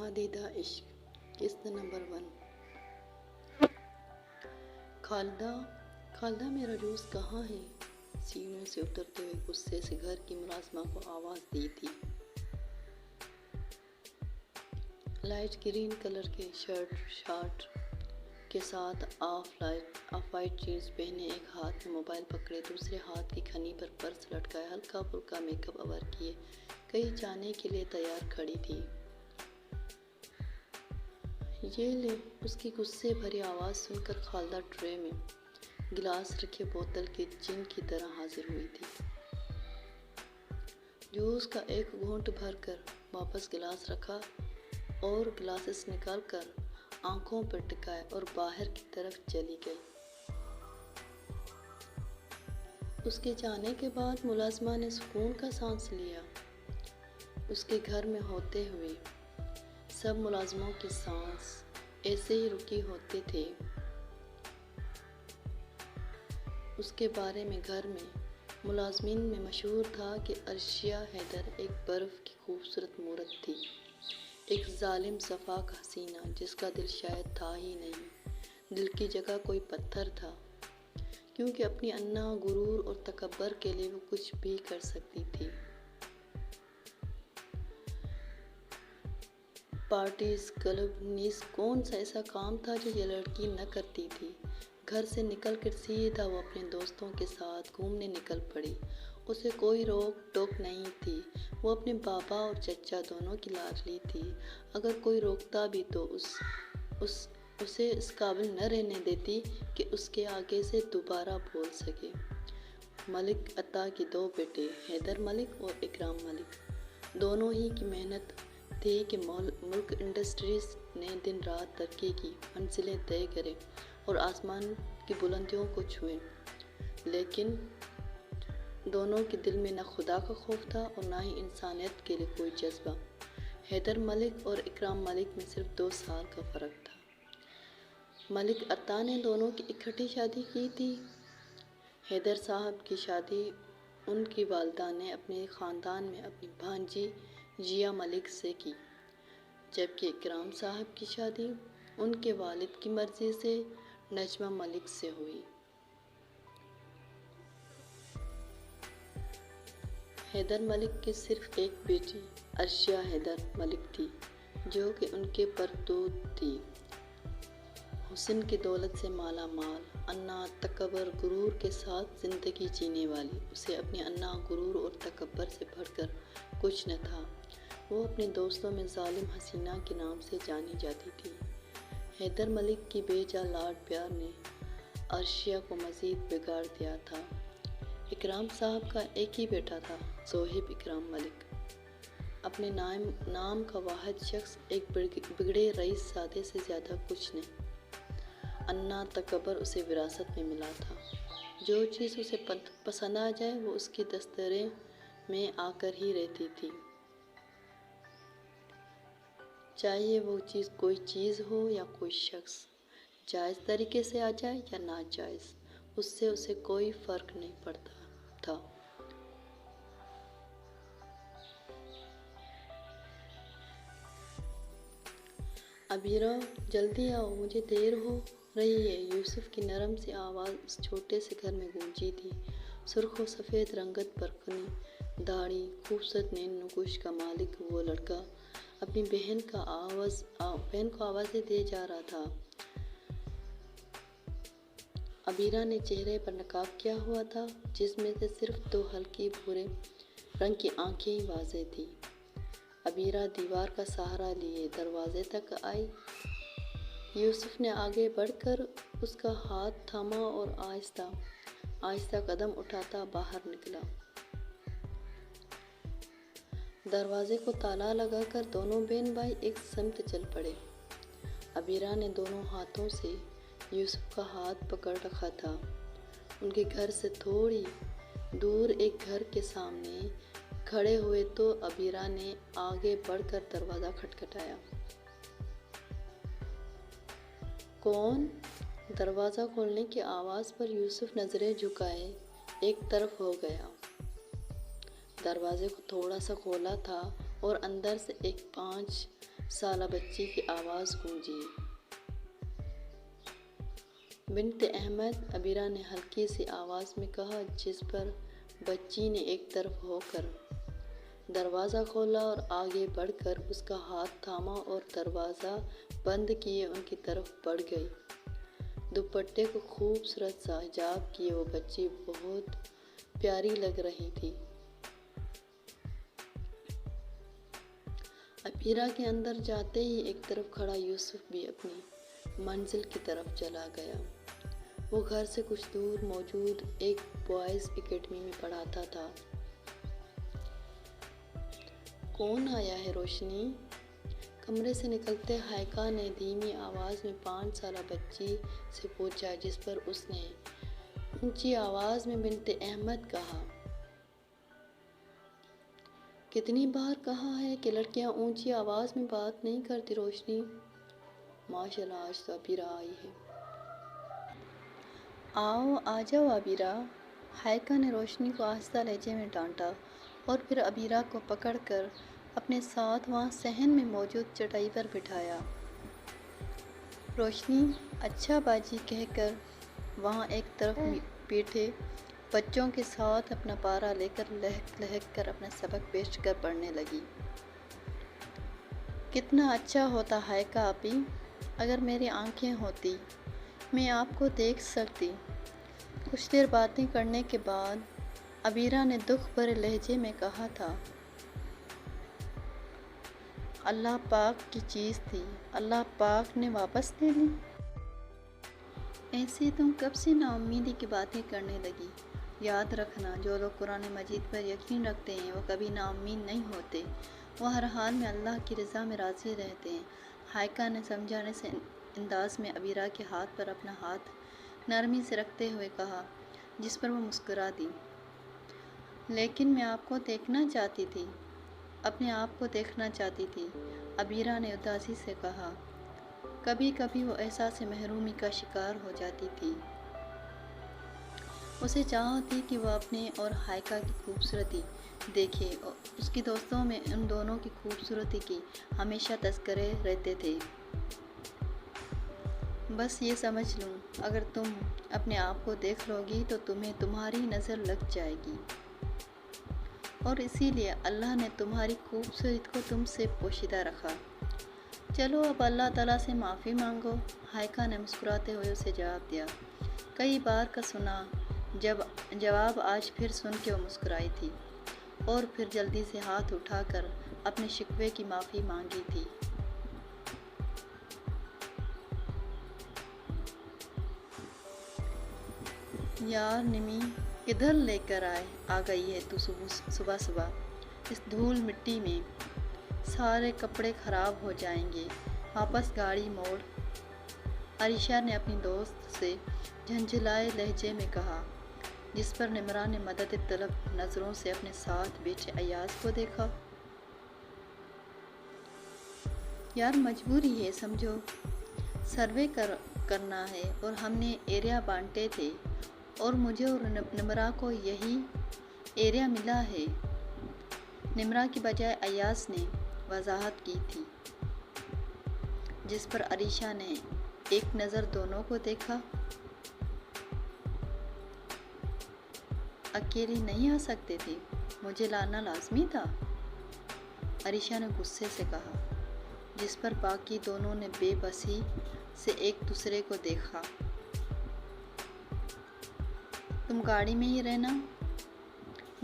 ناپسندیدہ عشق قسط نمبر 1۔ خالدہ میرا جوس کہاں ہے؟ سیڑھیوں سے اترتے ہوئے غصے سے گھر کی ملازمہ کو آواز دی تھی۔ لائٹ گرین کلر کے شارٹ کے ساتھ آف وائٹ جینز پہنے، ایک ہاتھ میں موبائل پکڑے دوسرے ہاتھ کی کھنی پر پرس لٹکائے، ہلکا پھلکا میک اپ اوور کیے کہیں جانے کے لیے تیار کھڑی تھی۔ یہ لے، اس کی غصے بھری آواز سن کر خالدہ ٹرے میں گلاس رکھے بوتل کے جن کی طرح حاضر ہوئی تھی۔ جوس کا ایک گھونٹ بھر کر واپس گلاس رکھا اور گلاسز نکال کر آنکھوں پر ٹکائے اور باہر کی طرف چلی گئی۔ اس کے جانے کے بعد ملازمہ نے سکون کا سانس لیا۔ اس کے گھر میں ہوتے ہوئے سب ملازموں کی سانس ایسے ہی رکی ہوتے تھے۔ اس کے بارے میں گھر میں ملازمین میں مشہور تھا کہ عرشیہ حیدر ایک برف کی خوبصورت مورت تھی، ایک ظالم شفاق حسینہ جس کا دل شاید تھا ہی نہیں، دل کی جگہ کوئی پتھر تھا، کیونکہ اپنی انا غرور اور تکبر کے لیے وہ کچھ بھی کر سکتی تھی۔ پارٹیز، کلب، نیز کون سا ایسا کام تھا جو یہ لڑکی نہ کرتی تھی۔ گھر سے نکل کر سیدھا وہ اپنے دوستوں کے ساتھ گھومنے نکل پڑی۔ اسے کوئی روک ٹوک نہیں تھی، وہ اپنے بابا اور چچا دونوں کی لاڈلی تھی، اگر کوئی روکتا بھی تو اسے اس قابل نہ رہنے دیتی کہ اس کے آگے سے دوبارہ بول سکے۔ ملک عطا کے 2 بیٹے حیدر ملک اور اکرام ملک، دونوں ہی کی محنت تھی کہ ملک انڈسٹریز نے دن رات ترقی کی منزلیں طے کریں اور آسمان کی بلندیوں کو چھوئیں، لیکن دونوں کے دل میں نہ خدا کا خوف تھا اور نہ ہی انسانیت کے لیے کوئی جذبہ۔ حیدر ملک اور اکرام ملک میں صرف 2 سال کا فرق تھا۔ ملک عطا نے دونوں کی اکٹھی شادی کی تھی۔ حیدر صاحب کی شادی ان کی والدہ نے اپنے خاندان میں اپنی بھانجی جیا ملک سے کی، جبکہ اکرام صاحب کی شادی ان کے والد کی مرضی سے نجمہ ملک سے ہوئی۔ حیدر ملک کی صرف ایک بیٹی عرشیہ حیدر ملک تھی، جو کہ ان کے پردود تھی، حسن کی دولت سے مالا مال، انا تکبر غرور کے ساتھ زندگی جینے والی۔ اسے اپنی انا غرور اور تکبر سے بڑھ کر کچھ نہ تھا۔ وہ اپنے دوستوں میں ظالم حسینہ کے نام سے جانی جاتی تھی۔ حیدر ملک کی بے جا لاڈ پیار نے عرشیہ کو مزید بگاڑ دیا تھا۔ اکرام صاحب کا ایک ہی بیٹا تھا، صہیب اکرام ملک، اپنے نام کا واحد شخص، ایک بگڑے رئیس زادے سے زیادہ کچھ نہیں۔ انا تکبر اسے وراثت میں ملا تھا، جو چیز اسے پسند آ جائے وہ اس کی دسترس میں آ کر ہی رہتی تھی، چاہیے وہ چیز کوئی چیز ہو یا کوئی شخص، جائز طریقے سے آ جائے یا ناجائز، اس سے اسے کوئی فرق نہیں پڑتا تھا۔ عبیرہ جلدی آؤ، مجھے دیر ہو رہی ہے، یوسف کی نرم سی آواز اس چھوٹے سے گھر میں گونجی تھی۔ سرخ و سفید رنگت برقعی داڑھی، خوبصورت نین نقوش کا مالک وہ لڑکا اپنی بہن کو آوازیں دے جا رہا تھا۔ عبیرہ نے چہرے پر نقاب کیا ہوا تھا، جس میں سے صرف 2 ہلکی بھورے رنگ کی آنکھیں ہی واضح تھیں۔ عبیرہ دیوار کا سہارا لیے دروازے تک آئی۔ یوسف نے آگے بڑھ کر اس کا ہاتھ تھاما اور آہستہ قدم اٹھاتا باہر نکلا۔ دروازے کو تالا لگا کر دونوں بہن بھائی ایک سمت چل پڑے۔ عبیرہ نے دونوں ہاتھوں سے یوسف کا ہاتھ پکڑ رکھا تھا۔ ان کے گھر سے تھوڑی دور ایک گھر کے سامنے کھڑے ہوئے تو عبیرہ نے آگے بڑھ کر دروازہ کھٹکھٹایا۔ کون؟ دروازہ کھولنے کی آواز پر یوسف نظریں جھکائے ایک طرف ہو گیا۔ دروازے کو تھوڑا سا کھولا تھا اور اندر سے ایک 5 سالہ بچی کی آواز گونجی۔ بنت احمد، عبیرہ نے ہلکی سی آواز میں کہا، جس پر بچی نے ایک طرف ہو کر دروازہ کھولا اور آگے بڑھ کر اس کا ہاتھ تھاما اور دروازہ بند کیے ان کی طرف بڑھ گئی۔ دوپٹے کو خوبصورت سا حجاب کیے وہ بچی بہت پیاری لگ رہی تھی۔ عبیرہ کے اندر جاتے ہی ایک طرف کھڑا یوسف بھی اپنی منزل کی طرف چلا گیا۔ وہ گھر سے کچھ دور موجود ایک بوائز اکیڈمی میں پڑھاتا تھا۔ کون آیا ہے روشنی؟ کمرے سے نکلتے ہائیکا نے دھیمی آواز میں 5 سالہ بچی سے پوچھا، جس پر اس نے اونچی آواز میں بنت احمد کہا۔ کتنی بار کہا ہے کہ لڑکیاں اونچی آواز میں بات نہیں کرتی روشنی؟ ماشاءاللہ آج تو عبیرہ آئی ہے۔ آ جاؤ عبیرہ، ہائیکا نے روشنی کو آہستہ لہجے میں ڈانٹا اور پھر عبیرہ کو پکڑ کر اپنے ساتھ وہاں صحن میں موجود چٹائی پر بٹھایا۔ روشنی اچھا باجی کہہ کر وہاں ایک طرف بیٹھے بچوں کے ساتھ اپنا پارا لے کر لہک لہک کر اپنا سبق پیش کر پڑھنے لگی۔ کتنا اچھا ہوتا ہائیکا آپی، اگر میری آنکھیں ہوتی، میں آپ کو دیکھ سکتی۔ کچھ دیر باتیں کرنے کے بعد عبیرہ نے دکھ بھرے لہجے میں کہا تھا، اللہ پاک کی چیز تھی، اللہ پاک نے واپس لے لی۔ ایسے تم کب سے نا امیدی کی باتیں کرنے لگی؟ یاد رکھنا، جو لوگ قرآن مجید پر یقین رکھتے ہیں وہ کبھی نا امید نہیں ہوتے، وہ ہر حال میں اللہ کی رضا میں راضی رہتے ہیں۔ ہائیکا نے سمجھانے سے انداز میں عبیرہ کے ہاتھ پر اپنا ہاتھ نرمی سے رکھتے ہوئے کہا، جس پر وہ مسکرا دی۔ لیکن میں آپ کو دیکھنا چاہتی تھی، اپنے آپ کو دیکھنا چاہتی تھی، عبیرہ نے اداسی سے کہا۔ کبھی کبھی وہ احساس محرومی کا شکار ہو جاتی تھی۔ اسے چاہتی کہ وہ اپنے اور ہائیکا کی خوبصورتی دیکھے، اور اس کی دوستوں میں ان دونوں کی خوبصورتی کی ہمیشہ تذکرے رہتے تھے۔ بس یہ سمجھ لوں، اگر تم اپنے آپ کو دیکھ لو گی تو تمہیں تمہاری نظر لگ جائے گی، اور اسی لیے اللہ نے تمہاری خوبصورتی کو تم سے پوشیدہ رکھا۔ چلو اب اللہ تعالیٰ سے معافی مانگو، ہائیکا نے مسکراتے ہوئے اسے جواب دیا۔ کئی بار کا سنا جواب آج پھر سن کے وہ مسکرائی تھی، اور پھر جلدی سے ہاتھ اٹھا کر اپنے شکوے کی معافی مانگی تھی۔ یار نمی، کدھر لے کر آ گئی ہے تو صبح صبح اس دھول مٹی میں؟ سارے کپڑے خراب ہو جائیں گے، واپس گاڑی موڑ، عریشہ نے اپنی دوست سے جھنجھلائے لہجے میں کہا، جس پر نمرہ نے مدد طلب نظروں سے اپنے ساتھ بیٹھے ایاز کو دیکھا۔ یار مجبوری ہے سمجھو، سروے کرنا ہے اور ہم نے ایریا بانٹے تھے اور مجھے اور نمرہ کو یہی ایریا ملا ہے، نمرہ کی بجائے ایاز نے وضاحت کی تھی، جس پر عریشہ نے ایک نظر دونوں کو دیکھا۔ اکیلی نہیں آ سکتے تھے، مجھے لانا لازمی تھا، عریشہ نے غصے سے کہا، جس پر باقی دونوں نے بے بسی سے ایک دوسرے کو دیکھا۔ تم گاڑی میں ہی رہنا،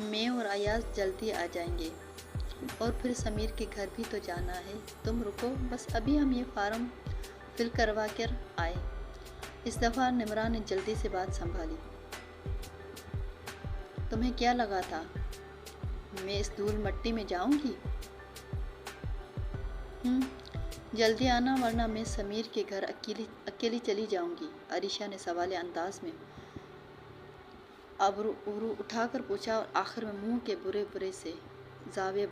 میں اور ایاز جلدی آ جائیں گے، اور پھر سمیر کے گھر بھی تو جانا ہے، تم رکو، بس ابھی ہم یہ فارم فل کروا کر آئے۔ اس دفعہ نمرہ نے جلدی سے بات سنبھالی۔ تمہیں کیا لگا تھا میں اس دھول مٹی میں جاؤں گی؟ جلدی آنا ورنہ میں سمیر کے گھر اکیلی چلی جاؤں گی، عریشہ نے سوالیہ انداز میں ابرو اٹھا کر پوچھا، اور آخر میں منہ کے برے برے سے زاویے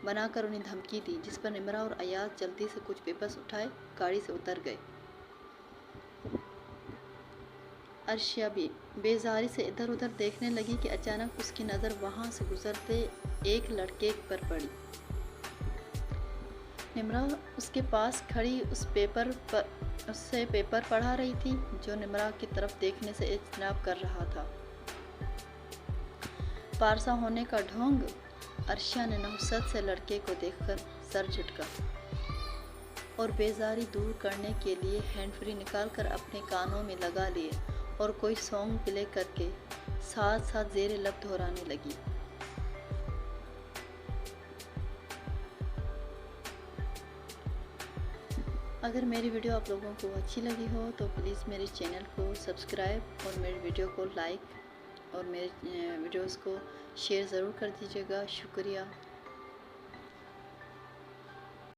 بنا کر انہیں دھمکی دی، جس پر نمرہ اور ایاز جلدی سے کچھ پیپرز اٹھائے گاڑی سے اتر گئے۔ عرشیہ بھی بیزاری سے ادھر ادھر دیکھنے لگی کہ اچانک اس کی نظر وہاں سے گزرتے ایک لڑکے پر پڑی۔ نمرہ اس کے پاس کھڑی اس سے پیپر پڑھا رہی تھی جو نمرہ کی طرف دیکھنے سے اجتناب کر رہا تھا۔ پارسا ہونے کا ڈھونگ! عرشیہ نے نحوست سے لڑکے کو دیکھ کر سر جھٹکا اور بیزاری دور کرنے کے لیے ہینڈ فری نکال کر اپنے کانوں میں لگا لیے اور کوئی سانگ پلے کر کے ساتھ ساتھ زیر لب دہرانے لگی۔ اگر میری ویڈیو آپ لوگوں کو اچھی لگی ہو تو پلیز میرے چینل کو سبسکرائب اور میری ویڈیو کو لائک اور میرے ویڈیوز کو شیئر ضرور کر دیجیے گا۔ شکریہ۔